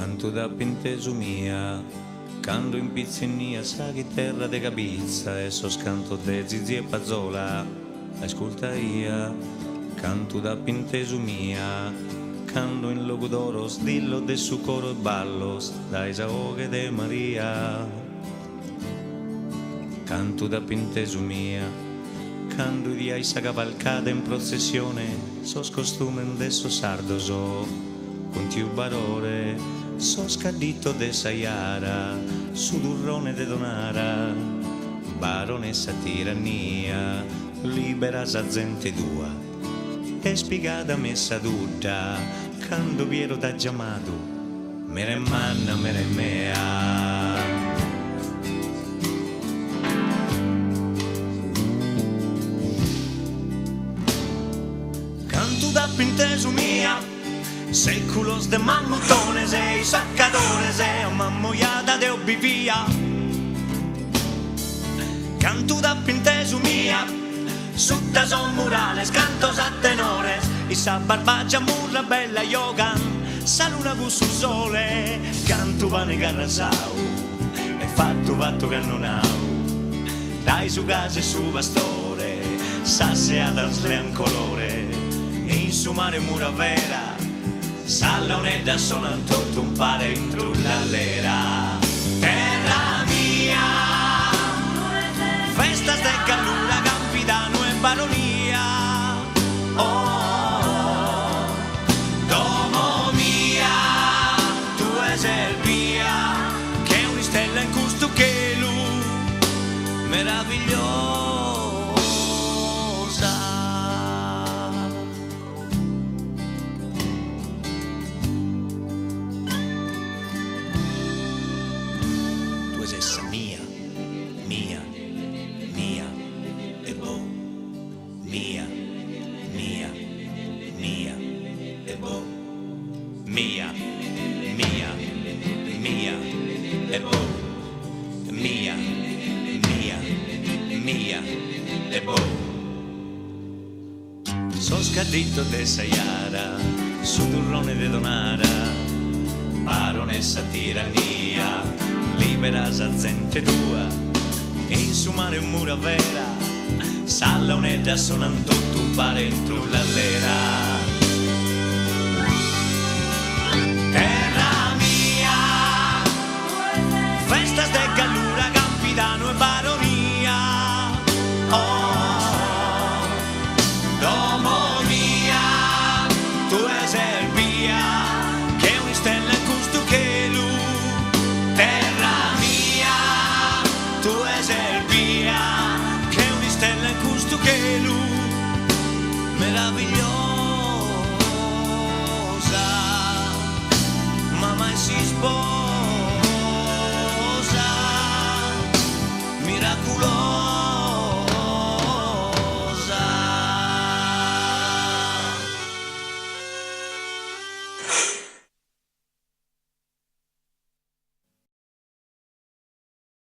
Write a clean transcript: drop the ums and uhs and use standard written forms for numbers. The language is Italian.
Canto da penteso mia, canto in pizzinia, sa che terra de capizza, e so scanto de zizi e pazzola, ascolta ia. Canto da penteso mia, canto in logo d'oro, sdillo de su coro e ballos, dai saoghe de Maria. Canto da penteso mia, canto di aisa cavalcata in processione, sos costume de so sardo so, con tiu barore, so scadito de Saiara, su durrone de Donara, baronessa tirannia, libera sa gente tua, e spiegata messa tutta, quando viero da chiamato, mere manna, mere mea. Canto da penteso mia, séculos de mamutones e sacadores e mammoiada de obbivia. Canto da penteso mia, sutta son murales, cantos a tenores, e sa barbaccia murra bella yoga, sa luna con sul sole, canto pane carrasau, e fatto che non au, dai su casa e su pastore, sa se ad un colore, e in su mare mura vera, Salonedda sono tutto un pare in trullallera. Terra mia, festa de Gallura, Campidano e Baronia. Oh, domo mia, tu sei via, che è una stella in custo che lui, meravigliosa. Essa mia, mia, mia, e boh, mia, mia, mia, e boh, mia, mia, mia, e boh, mia, mia, mia, e boh. So scadito de Saiara, su durrone de Donara, baronessa tirannia, libera sa gente tua, e in su mare un mura vera, salla un'edda sonan tutto un pare in trullallera. Terra mia, festas de Gallura, Campidano e Baronia. Oh, domo mia, tu è Serbia, che è una stella in custo che lui. Terra mia, tu è Serbia, che è una stella in custo che lui, meravigliosa. Ma mai si sposa.